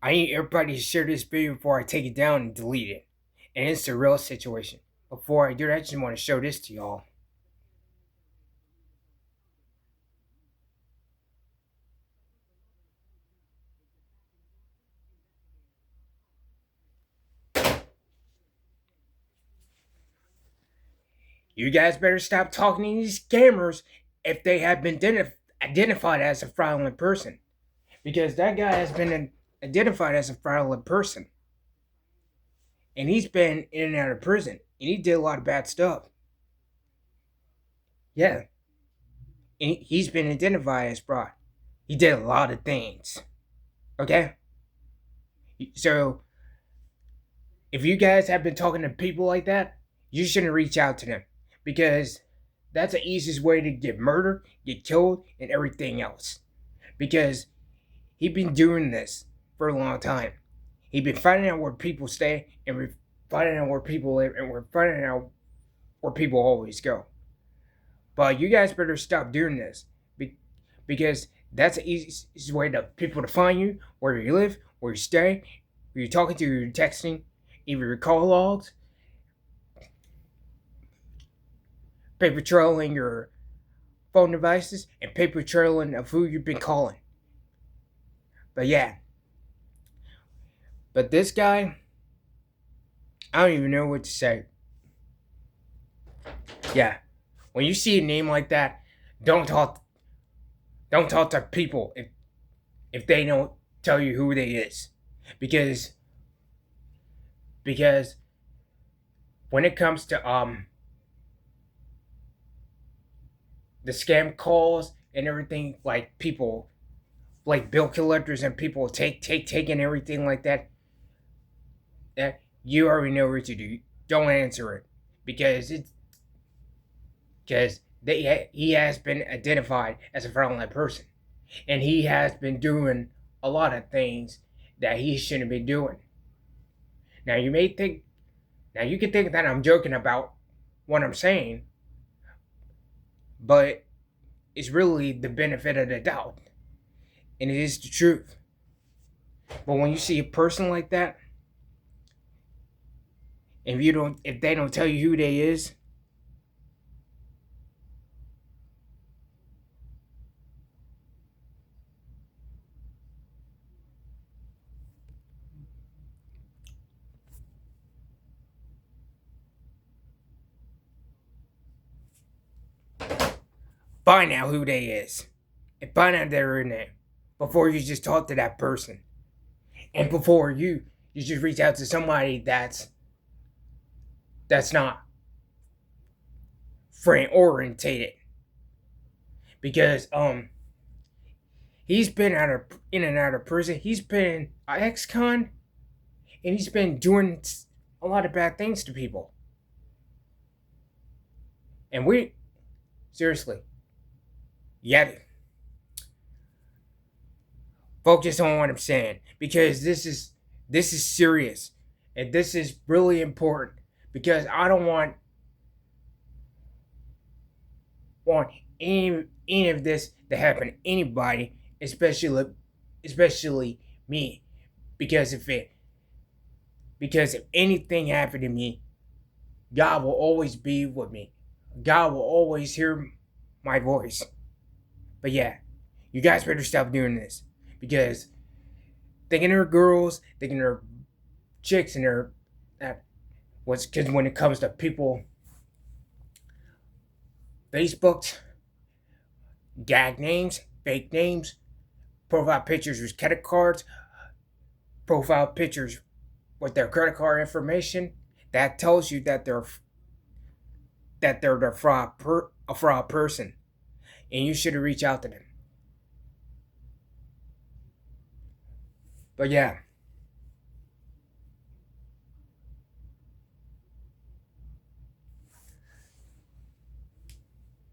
I need everybody to share this video before I take it down and delete it. And it's a real situation. Before I do that, I just want to show this to y'all. You guys better stop talking to these scammers if they have been identified as a fraudulent person. Because that guy has been identified as a fraudulent person. And he's been in and out of prison. And he did a lot of bad stuff. Yeah. And he's been identified as fraud. He did a lot of things. Okay? So, if you guys have been talking to people like that, you shouldn't reach out to them. Because that's the easiest way to get murdered, get killed, and everything else. Because he's been doing this for a long time. He's been finding out where people stay, and we're finding out where people live, and we're finding out where people always go. But you guys better stop doing this. Because that's the easiest way to people to find you, where you live, where you stay, who you're talking to, who you're texting, either your call logs, paper trailing your phone devices, and paper trailing of who you've been calling. But yeah. But this guy, I don't even know what to say. Yeah. When you see a name like that, don't talk to people if they don't tell you who they is. Because when it comes to the scam calls and everything, like people like bill collectors and people taking everything like that, that you already know what to do. Don't answer it because he has been identified as a fraudulent person, and he has been doing a lot of things that he shouldn't be doing. Now you can think that I'm joking about what I'm saying, but it's really the benefit of the doubt, and it is the truth. But when you see a person like that, if they don't tell you who they is, find out who they is, and find out their name before you just talk to that person, and before you just reach out to somebody that's not friend orientated. Because he's been in and out of prison. He's been an ex-con, and he's been doing a lot of bad things to people. And we seriously, yeah, focus on what I'm saying, because this is serious, and this is really important, because I don't want any of this to happen to anybody, especially me, because if anything happened to me, God will always be with me. God will always hear my voice. But yeah, you guys better stop doing this, because thinking they're girls, thinking they're chicks, and they're what's because when it comes to people, Facebook, gag names, fake names, profile pictures with credit cards, profile pictures with their credit card information, that tells you that they're a fraud person, and you should reach out to them. But yeah,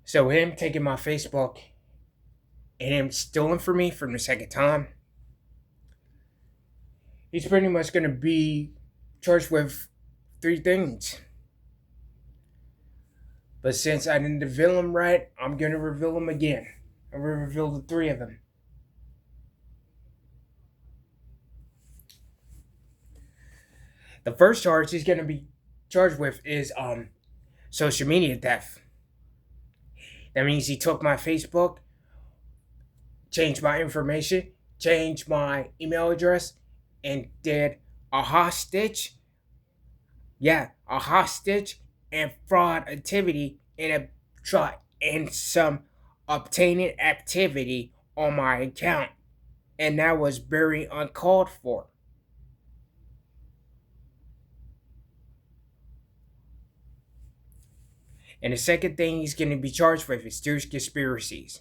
so him taking my Facebook and him stealing from me from the second time, he's pretty much gonna be charged with 3 things. But since I didn't reveal them right, I'm gonna reveal them again. I'm gonna reveal the 3 of them. The first charge he's gonna be charged with is social media theft. That means he took my Facebook, changed my information, changed my email address, and did a hostage. Yeah, a hostage and fraud activity and some obtaining activity on my account. And that was very uncalled for. And the second thing he's going to be charged with is two conspiracies.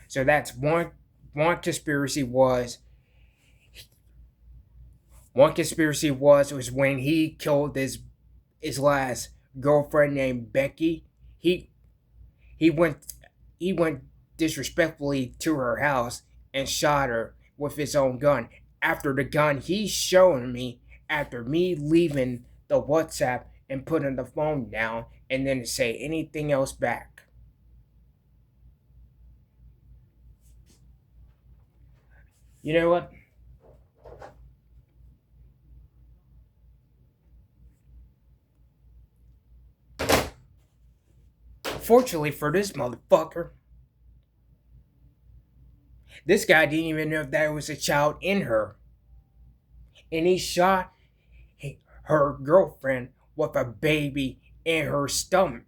So that's one conspiracy was was when he killed his last girlfriend named Becky. He he went he went disrespectfully to her house and shot her with his own gun. After the gun he showed me after me leaving the WhatsApp and putting the phone down and then to say anything else back. You know what? Fortunately for this motherfucker, this guy didn't even know if there was a child in her. And he shot her girlfriend with a baby in her stomach.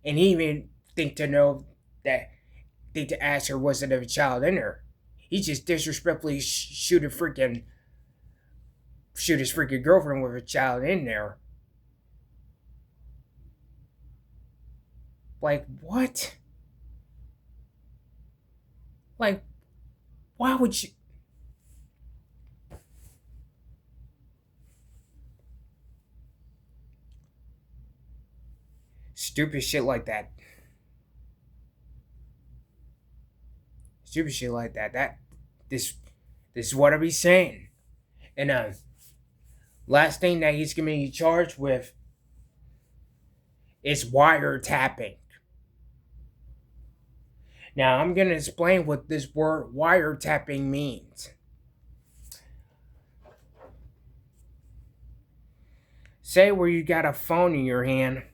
And he even think to know that think to ask her was it a child in her. He just disrespectfully shoot his freaking girlfriend with a child in there. Like what? Like why would you? Stupid shit like that. Stupid shit like that. This is what I be saying. And last thing that he's gonna be charged with is wiretapping. Now I'm gonna explain what this word wiretapping means. Say where you got a phone in your hand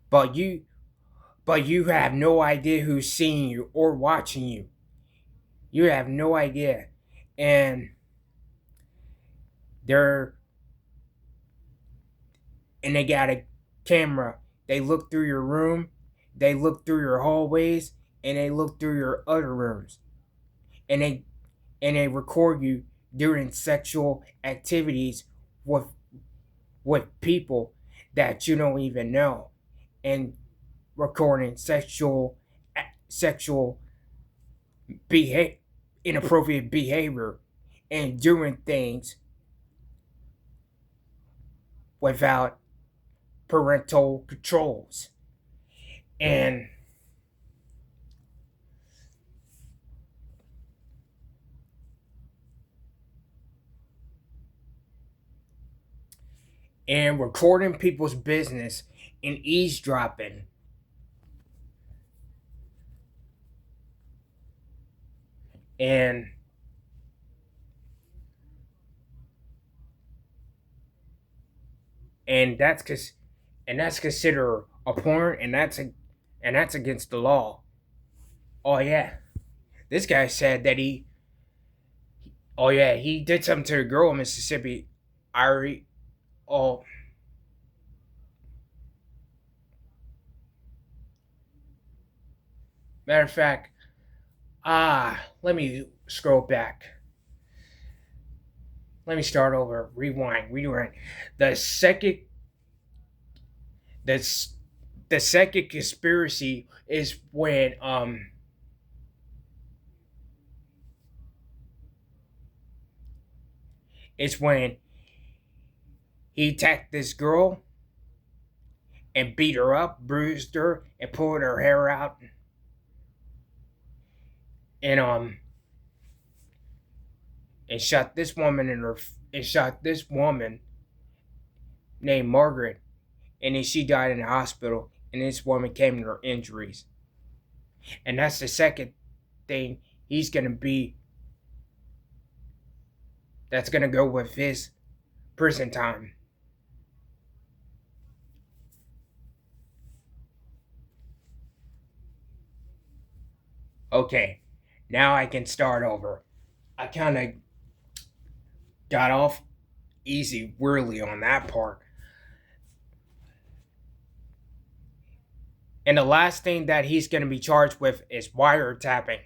but you have no idea who's seeing you or watching you. You have no idea. And they're and they got a camera. They look through your room, they look through your hallways, and they look through your other rooms. And they record you during sexual activities with people that you don't even know, and recording sexual behavior, inappropriate behavior, and doing things without parental controls. And recording people's business and eavesdropping. And and that's considered a porn, and that's against the law. Oh yeah, this guy said that he did something to a girl in Mississippi. I oh matter of fact, let me scroll back. Let me start over. Rewind. The second the the second conspiracy is when it's when he attacked this girl and beat her up, bruised her, and pulled her hair out, and and shot this woman named Margaret and then she died in the hospital, and this woman came to her injuries. And that's the second thing he's going to be, that's going to go with his prison time. Okay, now I can start over. I kind of got off easy, really, on that part. And the last thing that he's going to be charged with is wiretapping.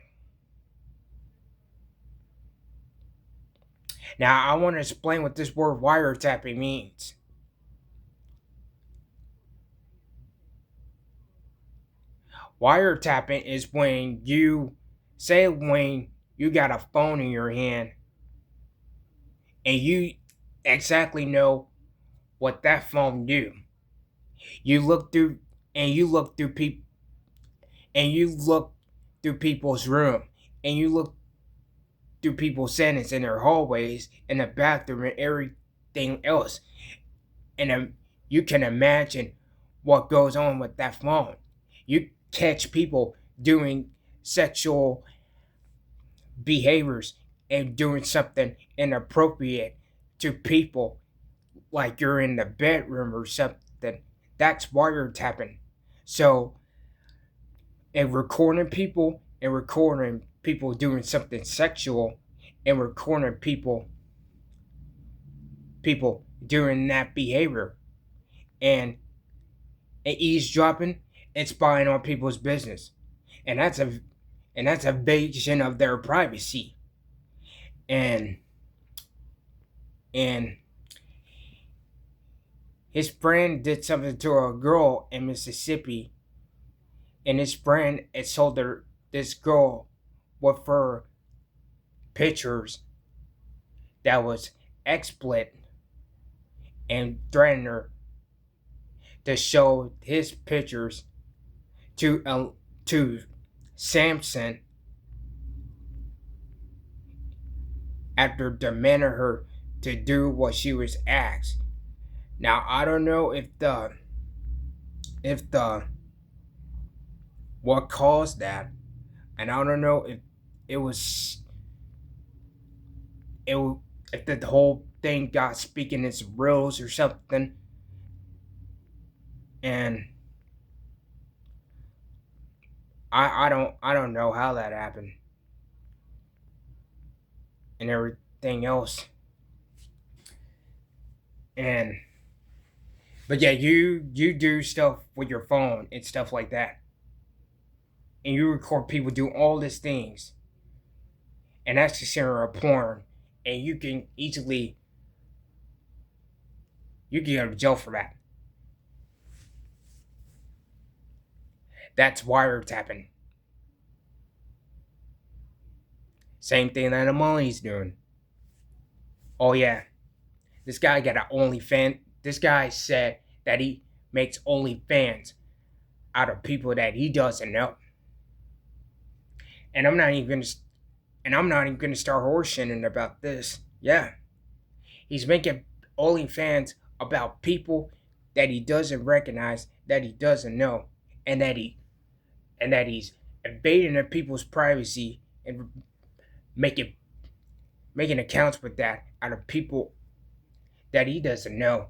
Now, I want to explain what this word wiretapping means. Wiretapping is when you got a phone in your hand and you exactly know what that phone do. You look through people and you look through people's room and you look through people's settings in their hallways, in the bathroom, and everything else. And you can imagine what goes on with that phone. You catch people doing sexual behaviors and doing something inappropriate to people, like you're in the bedroom or something. That's wiretapping. So, and recording people doing something sexual and recording people doing that behavior and eavesdropping and spying on people's business, and that's a invasion of their privacy. And his friend did something to a girl in Mississippi, and his friend had sold this girl with her pictures that was explicit and threatened her to show his pictures to Samson after demanding her to do what she was asked. Now, I don't know if the what caused that, and I don't know if it was if the whole thing got speaking its riddles or something. And I don't know how that happened and everything else. But yeah, you do stuff with your phone and stuff like that, and you record people doing all these things, and that's considered a porn, and you can go to jail for that. That's wiretapping. Same thing that Amali's doing. Oh yeah, this guy got an OnlyFans. This guy said that he makes OnlyFans out of people that he doesn't know. And I'm not even gonna start horseshitting about this. Yeah, he's making OnlyFans about people that he doesn't recognize, that he doesn't know, and that he's invading the people's privacy and making accounts with that out of people that he doesn't know,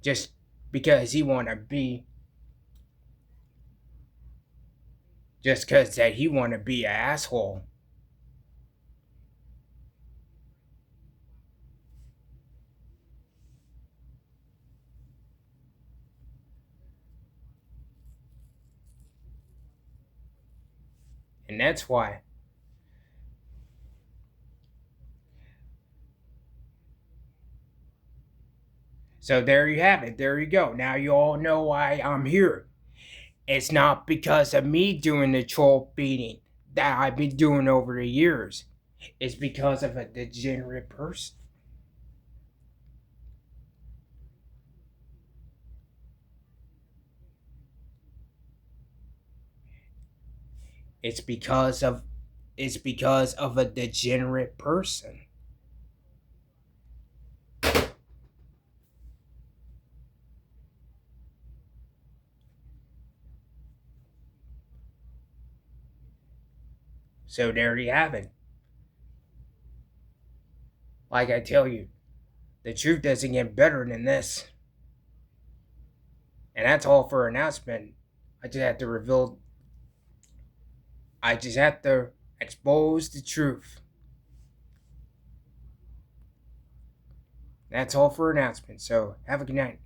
just because he want to be an asshole. And that's why. So there you have it. There you go. Now you all know why I'm here. It's not because of me doing the troll beating that I've been doing over the years. It's because of a degenerate person. It's because of a degenerate person. So there you have it. Like I tell you, the truth doesn't get better than this. And that's all for announcement. I just have to reveal. I just have to expose the truth. That's all for announcement. So have a good night.